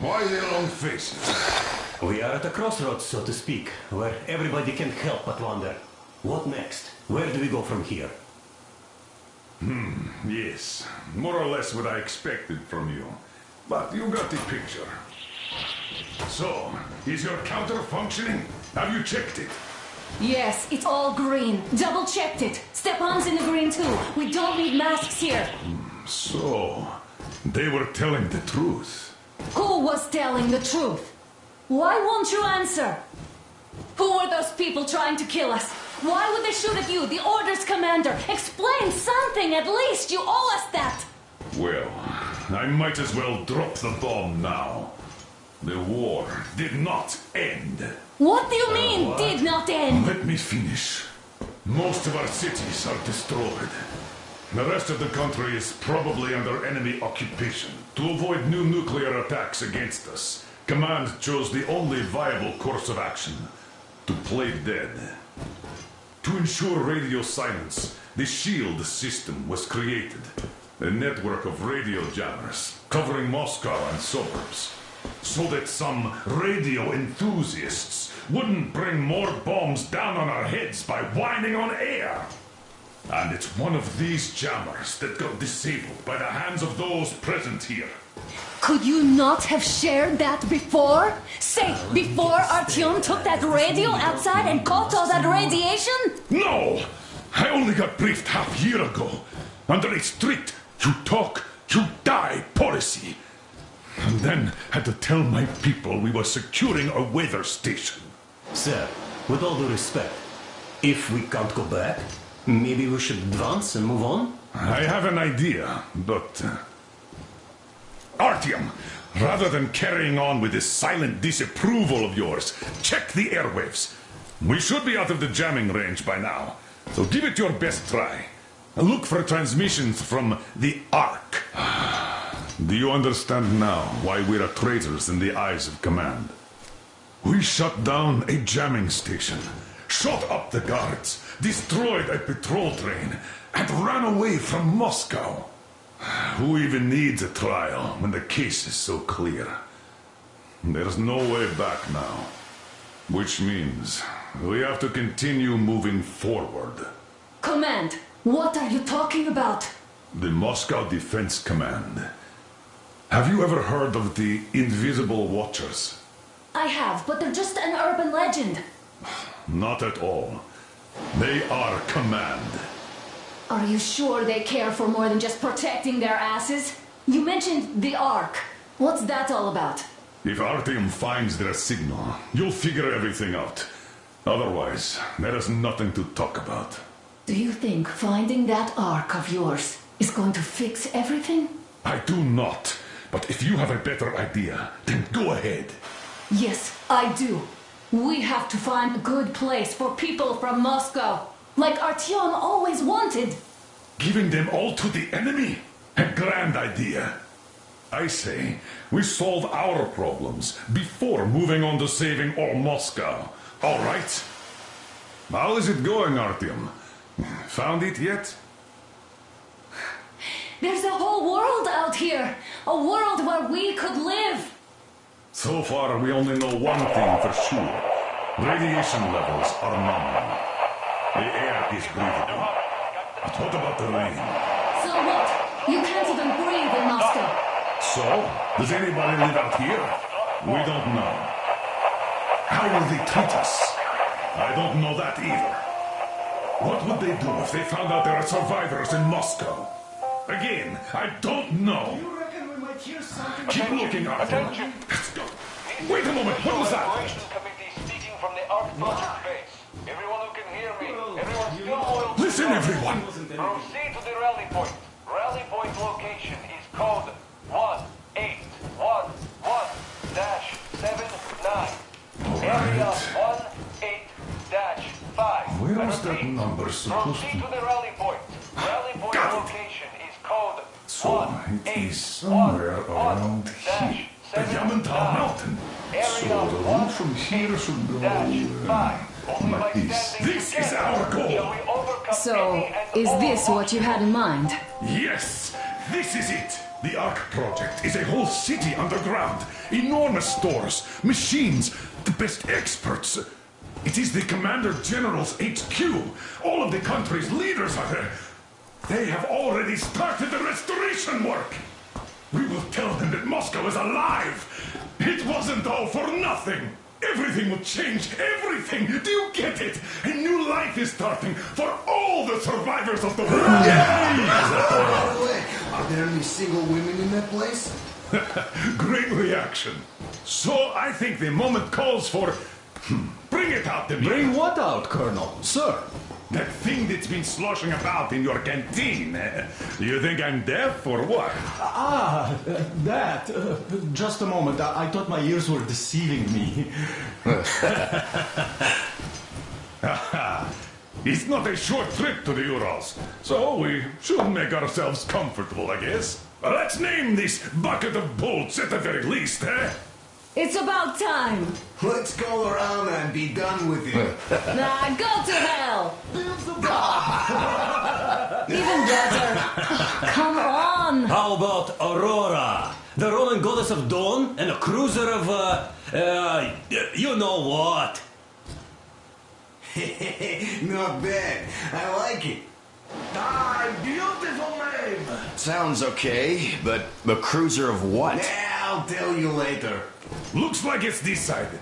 Speaker 6: Why the long faces?
Speaker 18: We are at a crossroads, so to speak, where everybody can't help but wonder. What next? Where do we go from here?
Speaker 6: Yes. More or less what I expected from you. But you got the picture. So, is your counter functioning? Have you checked it?
Speaker 15: Yes, it's all green. Double-checked it. Stepan's in the green too. We don't need masks here.
Speaker 6: So, they were telling the truth.
Speaker 15: Who was telling the truth? Why won't you answer? Who were those people trying to kill us? Why would they shoot at you, the Order's commander? Explain something, at least. You owe us that.
Speaker 6: Well, I might as well drop the bomb now. The war did not end.
Speaker 15: What do you mean, did not end?
Speaker 6: Let me finish. Most of our cities are destroyed. The rest of the country is probably under enemy occupation. To avoid new nuclear attacks against us, Command chose the only viable course of action: to play dead. To ensure radio silence, the SHIELD system was created. A network of radio jammers covering Moscow and suburbs. So that some radio enthusiasts wouldn't bring more bombs down on our heads by whining on air. And it's one of these jammers that got disabled by the hands of those present here.
Speaker 15: Could you not have shared that before? Say, before Artyom took that radio outside and caught all that radiation?
Speaker 6: No! I only got briefed half a year ago. Under a strict, you talk, you die policy. And then had to tell my people we were securing a weather station.
Speaker 18: Sir, with all due respect, if we can't go back, maybe we should advance and move on?
Speaker 6: I have an idea, but... Artyom, rather than carrying on with this silent disapproval of yours, check the airwaves. We should be out of the jamming range by now, so give it your best try. Look for transmissions from the Ark. Do you understand now why we're traitors in the eyes of Command? We shut down a jamming station, shot up the guards, destroyed a patrol train, and ran away from Moscow. Who even needs a trial when the case is so clear? There's no way back now. Which means we have to continue moving forward.
Speaker 15: Command, what are you talking about?
Speaker 6: The Moscow Defense Command. Have you ever heard of the Invisible Watchers?
Speaker 15: I have, but they're just an urban legend.
Speaker 6: Not at all. They are Command.
Speaker 15: Are you sure they care for more than just protecting their asses? You mentioned the Ark. What's that all about?
Speaker 6: If Artyom finds their signal, you'll figure everything out. Otherwise, there is nothing to talk about.
Speaker 5: Do you think finding that ark of yours is going to fix everything?
Speaker 6: I do not. But if you have a better idea, then go ahead.
Speaker 5: Yes, I do. We have to find a good place for people from Moscow, like Artyom always wanted.
Speaker 6: Giving them all to the enemy? A grand idea. I say, we solve our problems before moving on to saving all Moscow. All right? How is it going, Artyom? Found it yet?
Speaker 5: There's a whole world out here. A world where we could live.
Speaker 6: So far, we only know one thing for sure. Radiation levels are nominal. The air is breathable. But what about the rain?
Speaker 5: So what? You can't even breathe in Moscow.
Speaker 6: So, does anybody live out here? We don't know. How will they treat us? I don't know that either. What would they do if they found out there are survivors in Moscow? Again, I don't know.
Speaker 12: You reckon we might hear something?
Speaker 6: Keep looking, Artyom. Let's go. Wait a moment, what was that?
Speaker 12: Committee speaking from the Ark Project base. Everyone who can hear me, everyone still loyal.
Speaker 6: Listen, everyone.
Speaker 12: Proceed to the rally point. Rally point location is code 1811-79. Area 18-5.
Speaker 6: Where was that number supposed
Speaker 12: Proceed
Speaker 6: to
Speaker 12: to the rally point. Rally point location is code
Speaker 6: So, it is somewhere around here. The Yamantau Mountain. So, the route from here should go like this. This is our goal.
Speaker 5: So, is this what you had in mind?
Speaker 6: Yes, this is it. The Ark Project is a whole city underground. Enormous stores, machines, the best experts. It is the Commander General's HQ. All of the country's leaders are there. They have already started the restoration work. We will tell them that Moscow is alive. It wasn't all for nothing. Everything will change. Everything. Do you get it? A new life is starting for all the survivors of the world.
Speaker 2: By the way, are there any single women in that place?
Speaker 6: Great reaction. So I think the moment calls for... Bring it out to me.
Speaker 4: Bring what out, Colonel? Sir?
Speaker 6: That thing that's been sloshing about in your canteen. You think I'm deaf or what?
Speaker 4: That. Just a moment. I thought my ears were deceiving me.
Speaker 6: It's not a short trip to the Urals, so we should make ourselves comfortable, I guess. Let's name this bucket of bolts at the very least, eh?
Speaker 5: It's about time.
Speaker 2: Let's go around and be done with it.
Speaker 5: Nah, go to hell. Even better. Come on.
Speaker 18: How about Aurora? The Roman goddess of dawn and a cruiser of, you know what?
Speaker 2: Not bad. I like it.
Speaker 12: Beautiful name!
Speaker 19: Sounds okay, but the cruiser of what?
Speaker 2: Yeah, I'll tell you later.
Speaker 6: Looks like it's decided.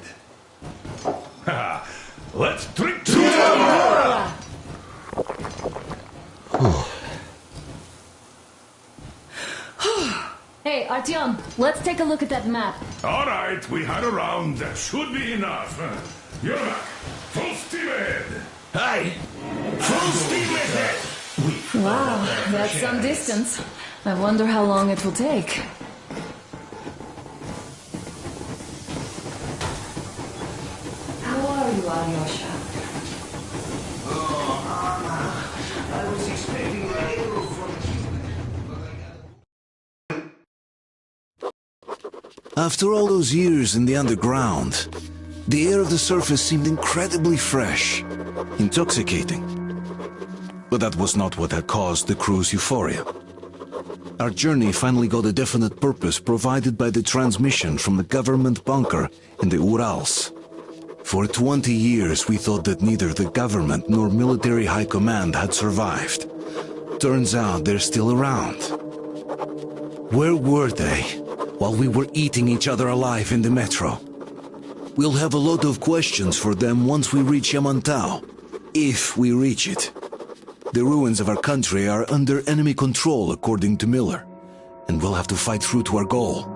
Speaker 6: Let's drink to
Speaker 5: Aurora! Hey, Artyom, let's take a look at that map.
Speaker 6: All right, we had a round. That should be enough. You're back. Full steam ahead.
Speaker 19: Aye. Full steam ahead.
Speaker 5: Wow, that's some distance. I wonder how long it will take. How are you, Alyosha?
Speaker 2: I was expecting a halo from
Speaker 1: After all those years in the underground, the air of the surface seemed incredibly fresh, intoxicating. But that was not what had caused the crew's euphoria. Our journey finally got a definite purpose provided by the transmission from the government bunker in the Urals. For 20 years we thought that neither the government nor military high command had survived. Turns out they're still around. Where were they while we were eating each other alive in the metro? We'll have a lot of questions for them once we reach Yamantau, if we reach it. The ruins of our country are under enemy control, according to Miller, and we'll have to fight through to our goal.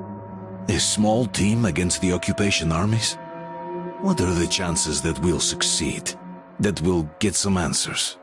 Speaker 1: A small team against the occupation armies? What are the chances that we'll succeed? That we'll get some answers?